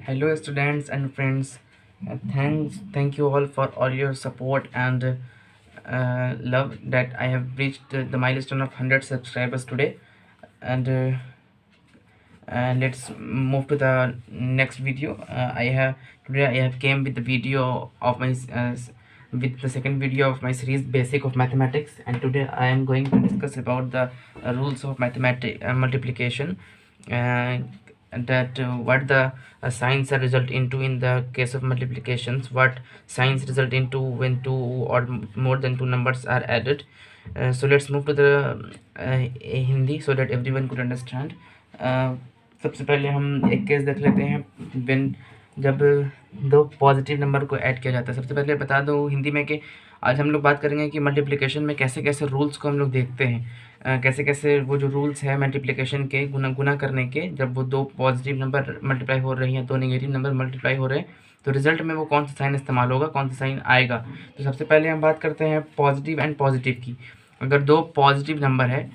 Hello, students and friends. Thank you all for all your support and love that I have reached the milestone of 100 subscribers today. And let's move to the next video. I have came with the video of my with the second video of my series Basic of Mathematics, and today I am going to discuss about the rules of mathematic multiplication. Uh, that what the signs are result into in the case of multiplications, what signs result into when two or more than two numbers are added. So let's move to the Hindi so that everyone could understand. uh, सबसे पहले हम एक case देख लेते हैं when जब दो positive number को ऐड किया जाता है। सबसे पहले बता दो हिंदी में कि आज हम लोग बात करेंगे कि मल्टीप्लिकेशन में कैसे कैसे रूल्स को हम लोग देखते हैं, कैसे कैसे वो जो रूल्स है मल्टीप्लिकेशन के गुना करने के, जब वो दो पॉजिटिव नंबर मल्टीप्लाई हो रही हैं, दो नेगेटिव नंबर मल्टीप्लाई हो रहे हैं, तो रिजल्ट में वो कौन सा साइन इस्तेमाल होगा, कौन सा साइन आएगा। तो सबसे पहले हम बात करते हैं पॉजिटिव एंड पॉजिटिव की। अगर दो पॉजिटिव नंबर है,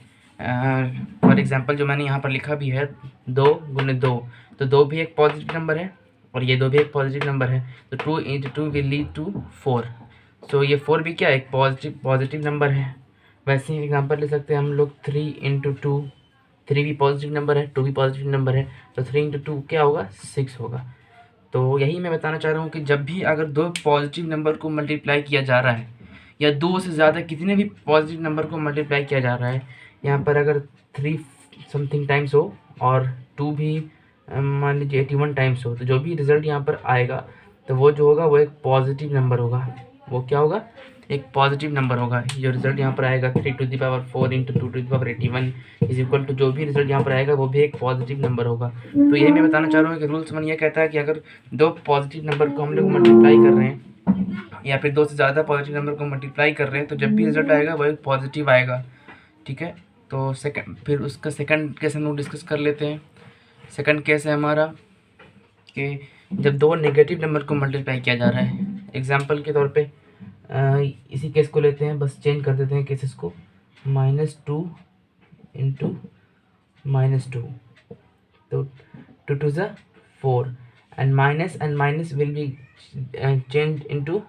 फॉर एग्जांपल जो मैंने यहाँ पर लिखा भी है 2 × 2, तो 2 भी एक पॉजिटिव नंबर है और ये 2 भी एक पॉजिटिव नंबर है, तो 2 × 2 विल लीड टू 4। सो ये 4 भी क्या एक पॉजिटिव नंबर है। वैसे ही एग्जांपल ले सकते हैं हम लोग 3 × 2, 3 भी पॉजिटिव नंबर है, 2 भी पॉजिटिव नंबर है, तो 3 × 2 क्या होगा 6 होगा। तो यही मैं बताना चाह रहा हूँ कि जब भी अगर दो पॉजिटिव नंबर को मल्टीप्लाई किया जा रहा है या दो से ज़्यादा कितने भी पॉजिटिव नंबर को मल्टीप्लाई किया जा रहा है, यहाँ पर अगर 3 समथिंग टाइम्स हो और 2 भी मान लीजिए 81 टाइम्स हो, तो जो भी रिज़ल्ट यहाँ पर आएगा तो वो जो होगा वो एक पॉजिटिव नंबर होगा। वो क्या होगा, एक पॉजिटिव नंबर होगा। जो रिज़ल्ट यहाँ पर आएगा 3 to the power 4 × 2 to the power 81 is equal to, जो भी रिज़ल्ट यहाँ पर आएगा वो भी एक पॉजिटिव नंबर होगा। तो यही मैं बताना चाह रहा हूँ कि रूल्स वन ये कहता है कि अगर दो पॉजिटिव नंबर को हम लोग मल्टीप्लाई कर रहे हैं या फिर दो से ज़्यादा पॉजिटिव नंबर को मल्टीप्लाई कर रहे हैं, तो जब भी रिज़ल्ट आएगा वो एक पॉजिटिव आएगा। ठीक है, तो फिर उसका सेकंड केस हम लोग डिस्कस कर लेते हैं। सेकंड केस है हमारा कि जब दो नेगेटिव नंबर को मल्टीप्लाई किया जा रहा है। एग्जांपल के तौर पे इसी केस को लेते हैं, बस चेंज कर देते हैं केसेस को। -2 × -2, तो 2 to the 4 and minus will be changed into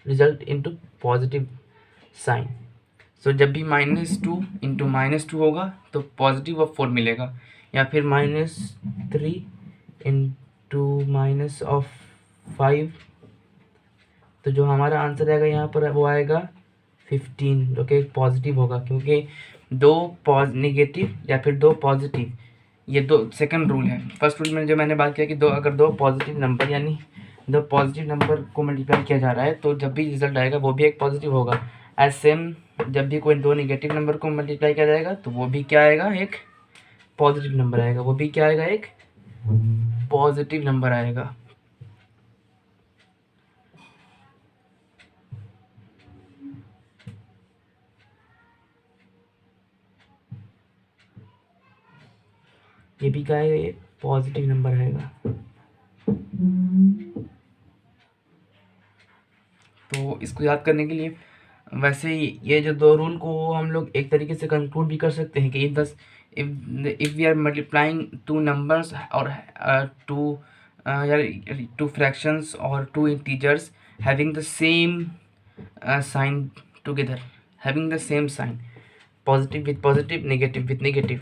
result into positive sign। सो जब भी -2 × -2 होगा तो पॉजिटिव ऑफ 4 मिलेगा, या फिर -3 × -5, तो जो हमारा आंसर आएगा यहाँ पर वो आएगा 15, जो कि पॉजिटिव होगा, क्योंकि दो नेगेटिव या फिर दो पॉजिटिव, ये दो सेकंड रूल है। फर्स्ट रूल में जो मैंने बात किया कि अगर दो पॉजिटिव नंबर यानी दो पॉजिटिव नंबर को मल्टीप्लाई किया जा रहा है तो जब भी रिजल्ट आएगा वो भी एक पॉजिटिव होगा। एज सेम जब भी कोई दो नेगेटिव नंबर को मल्टीप्लाई किया जाएगा तो वो भी क्या आएगा, एक पॉजिटिव नंबर आएगा, वो भी क्या आएगा, एक पॉजिटिव नंबर आएगा। ये भी क्या आएगा, ये पॉजिटिव नंबर आएगा। तो इसको याद करने के लिए वैसे ये जो दो रूल को हम लोग एक तरीके से कंक्लूड भी कर सकते हैं कि if we are multiplying two numbers और टू फ्रैक्शंस और two integers having the same sign together, having the same sign, positive with positive, negative with negative,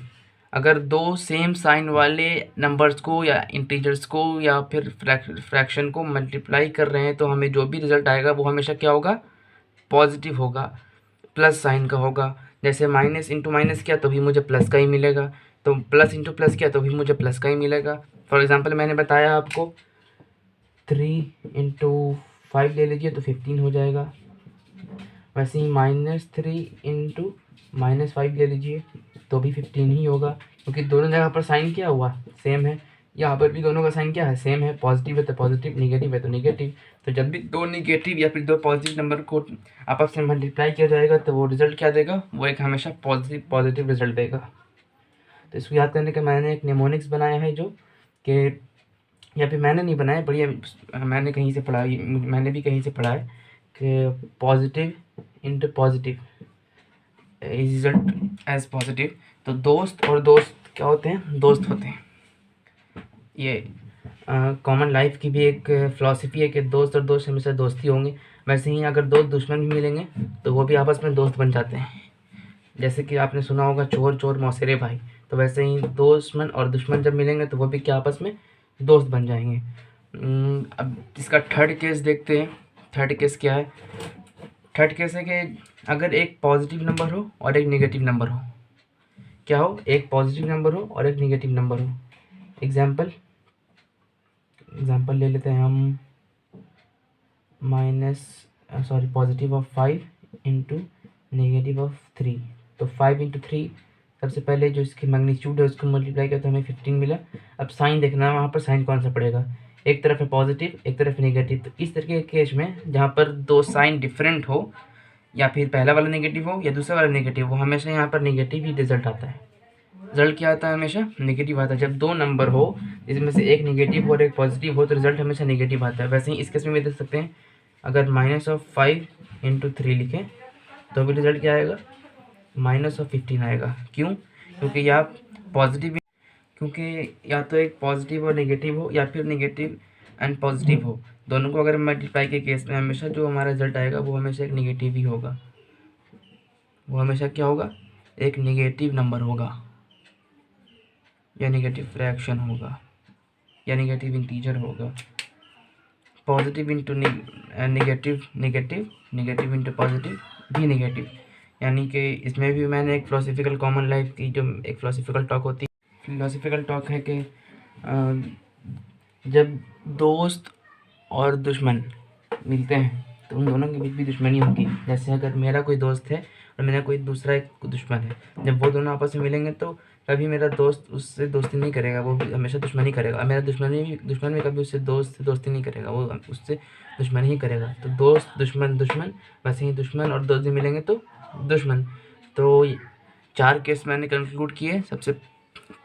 अगर दो सेम साइन वाले नंबर्स को या इंटीजर्स को या फिर फ्रैक्शन को मल्टीप्लाई कर रहे हैं तो हमें जो भी रिजल्ट आएगा वो हमेशा क्या होगा, पॉजिटिव होगा, प्लस साइन का होगा। जैसे माइनस इंटू माइनस किया तो भी मुझे प्लस का ही मिलेगा, तो प्लस इंटू प्लस किया तो भी मुझे प्लस का ही मिलेगा। फॉर एग्जांपल मैंने बताया आपको 3 × 5 ले लीजिए तो 15 हो जाएगा। वैसे ही -3 × -5 ले लीजिए तो भी 15 ही होगा, क्योंकि दोनों जगह पर साइन क्या हुआ, सेम है। यहाँ पर भी दोनों का साइन क्या है, सेम है। पॉजिटिव है तो पॉजिटिव, नेगेटिव है तो नेगेटिव। तो जब भी दो नेगेटिव या फिर दो पॉजिटिव नंबर को आपस में मल्टीप्लाई किया जाएगा तो वो रिजल्ट क्या देगा, वो एक हमेशा पॉजिटिव रिजल्ट देगा। तो इसको याद करने का मैंने एक निमोनिक्स बनाया है, जो कि या फिर मैंने नहीं बनाया, बढ़िया मैंने कहीं से पढ़ा, मैंने भी कहीं से पढ़ा है कि positive into positive is result as positive. तो दोस्त और दोस्त क्या होते हैं, दोस्त होते हैं। ये कॉमन लाइफ की भी एक फ़िलॉसफी है कि दोस्त और दोस्त हमेशा दोस्ती होंगे। वैसे ही अगर दो दुश्मन भी मिलेंगे तो वो भी आपस में दोस्त बन जाते हैं। जैसे कि आपने सुना होगा चोर चोर मौसेरे भाई, तो वैसे ही दुश्मन और दुश्मन जब मिलेंगे तो वो भी क्या आपस में दोस्त बन जाएंगे। अब इसका थर्ड केस देखते हैं। थर्ड केस क्या है? थर्ड केस है कि अगर एक पॉजिटिव नंबर हो और एक नेगेटिव नंबर हो। क्या हो? एक पॉजिटिव नंबर हो और एक नेगेटिव नंबर हो। एग्जाम्पल ले लेते हैं हम positive of 5 into negative of 3। तो 5 इंटू 3, सबसे पहले जो इसकी मैग्नीट्यूड है उसको मल्टीप्लाई किया तो हमें 15 मिला। अब साइन देखना है, वहाँ पर साइन कौन सा पड़ेगा? एक तरफ है पॉजिटिव, एक तरफ नेगेटिव। तो इस तरीके के केस में जहाँ पर दो साइन डिफरेंट हो, या फिर पहला वाला नेगेटिव हो या दूसरा वाला नेगेटिव हो, हमेशा यहाँ पर नेगेटिव ही रिजल्ट आता है। रिजल्ट क्या आता है? हमेशा नेगेटिव आता है। जब दो नंबर हो जिसमें से एक नेगेटिव और एक पॉजिटिव हो तो रिजल्ट हमेशा नेगेटिव आता है। वैसे ही इस केस में भी देख सकते हैं, अगर -5 इंटू 3 लिखें तो भी रिजल्ट क्या आएगा? -15 आएगा। क्यों? क्योंकि या तो एक पॉजिटिव और नेगेटिव हो या फिर नेगेटिव एंड पॉजिटिव हो। दोनों को अगर मल्टीप्लाई के केस में हमेशा जो हमारा रिजल्ट आएगा वो हमेशा एक नेगेटिव ही होगा। वो हमेशा क्या होगा? एक नेगेटिव नंबर होगा, या नेगेटिव फ्रैक्शन होगा, या नेगेटिव इंटीजर होगा। Positive into negative, negative into positive भी नेगेटिव। यानी कि इसमें भी मैंने एक फ़िलोसॉफ़िकल कॉमन लाइफ की जो एक फ़िलोसॉफ़िकल टॉक होती है, फ़िलोसॉफ़िकल टॉक है कि जब दोस्त और दुश्मन मिलते हैं तो उन दोनों के बीच भी दुश्मनी होगी। जैसे अगर मेरा कोई दोस्त है और मेरा कोई दूसरा एक दुश्मन है, जब वो दोनों आपस में मिलेंगे तो कभी मेरा दोस्त उससे दोस्ती नहीं करेगा, वो भी हमेशा दुश्मनी करेगा। और मेरा दुश्मन भी कभी उससे दोस्ती नहीं करेगा, वो उससे दुश्मनी ही करेगा। तो दोस्त दुश्मन दुश्मन, वैसे ही दुश्मन और दोस्त भी मिलेंगे तो दुश्मन। तो 4 केस मैंने कंक्लूड किए। सबसे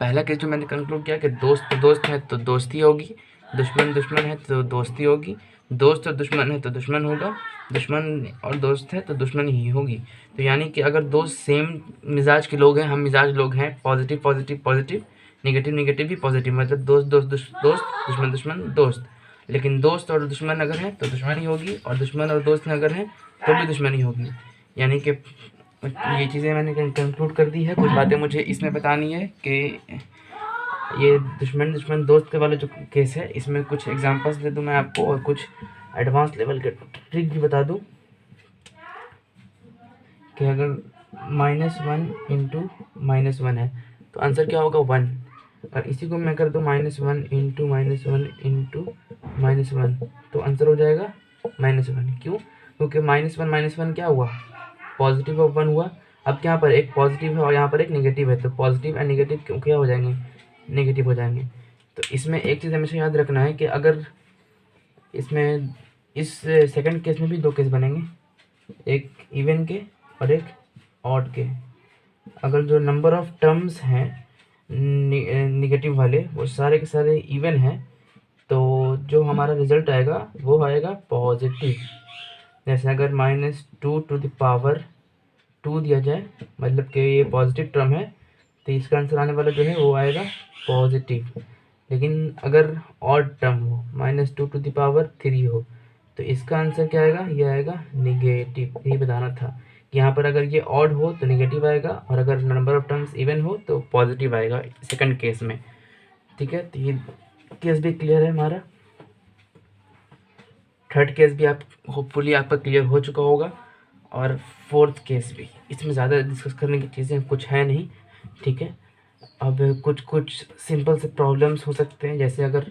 पहला केस जो मैंने कंक्लूड किया कि दोस्त है तो दोस्ती होगी, दुश्मन है तो दोस्ती होगी, दोस्त और दुश्मन है तो दुश्मन होगा, दुश्मन और दोस्त है तो दुश्मन ही होगी। तो यानी कि अगर दोस्त सेम मिजाज के लोग हैं, हम मिजाज लोग हैं, पॉजिटिव, नेगेटिव भी पॉजिटिव, मतलब दोस्त दुश्मन दोस्त। लेकिन दोस्त और दुश्मन अगर हैं तो दुश्मनी होगी, और दुश्मन और दोस्त अगर हैं तो भी दुश्मनी होगी। यानी कि ये चीज़ें मैंने कंक्लूड कर दी है। कुछ बातें मुझे इसमें बतानी है कि ये दुश्मन दोस्त के वाले जो केस है इसमें कुछ एग्जांपल्स दे दूं मैं आपको, और कुछ एडवांस लेवल के ट्रिक भी बता दूं कि अगर -1 इंटू -1 है तो आंसर क्या होगा? 1। और इसी को मैं कर दूं -1 इंटू -1 इंटू -1 तो आंसर हो जाएगा -1। क्यों? क्योंकि -1 क्या हुआ? पॉजिटिव ऑफ 1 हुआ। अब यहाँ पर एक पॉजिटिव है और यहाँ पर एक नेगेटिव है, तो पॉजिटिव एंड नेगेटिव क्या हो जाएंगे? नेगेटिव हो जाएंगे। तो इसमें एक चीज़ हमेशा याद रखना है कि अगर इसमें इस सेकंड केस में भी 2 केस बनेंगे, एक इवन के और एक ऑड के। अगर जो नंबर ऑफ टर्म्स हैं नेगेटिव वाले वो सारे के सारे इवन हैं तो जो हमारा रिजल्ट आएगा वो आएगा पॉजिटिव। जैसे अगर -2 टू द पावर 2 दिया जाए, मतलब कि ये पॉजिटिव टर्म है, तो इसका आंसर आने वाला जो है वो आएगा पॉजिटिव। लेकिन अगर ऑड टर्म हो, -2 टू द पावर 3 हो, तो इसका आंसर क्या आएगा? ये आएगा नेगेटिव। यही बताना था कि यहाँ पर अगर ये ऑड हो तो नेगेटिव आएगा, और अगर नंबर ऑफ टर्म्स इवन हो तो पॉजिटिव आएगा सेकंड केस में। ठीक है, तो ये केस भी क्लियर है हमारा। थर्ड केस भी आप होपफुली आपका क्लियर हो चुका होगा, और फोर्थ केस भी। इसमें ज़्यादा डिस्कस करने की चीज़ें कुछ है नहीं। ठीक है, अब कुछ सिंपल से प्रॉब्लम्स हो सकते हैं, जैसे अगर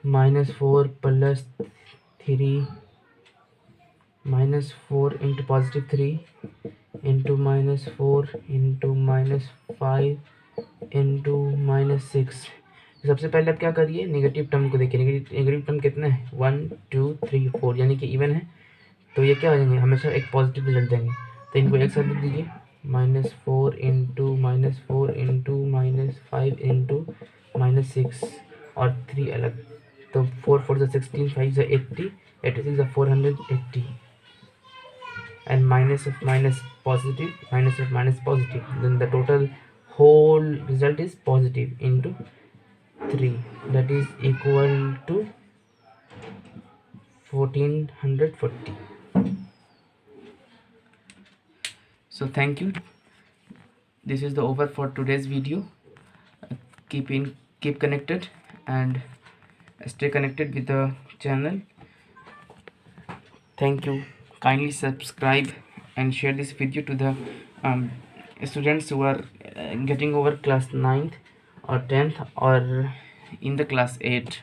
-4 + 3 -4 इंटू +3 इंटू -4 इंटू -5 इंटू -6। सबसे पहले आप क्या करिए? नेगेटिव टर्म को देखिए। नेगेटिव टर्म कितने हैं? 1 2 3 4, यानी कि इवन है, तो ये क्या हो जाएंगे? हमेशा एक पॉजिटिव रिजल्ट देंगे। तो इनको एक साथ लिख दीजिए, -4 इंटू -4 इंटू -5 इंटू -6, और 3 अलग। तो 4 4 16, 5 80, 86 480, and minus of minus positive, minus of minus positive, then the total whole result is positive into 3, that is equal to 1440. So thank you. This is the over for today's video. Keep connected and stay connected with the channel. Thank you. Kindly subscribe and share this video to the students who are getting over class 9th or 10th or in the class 8.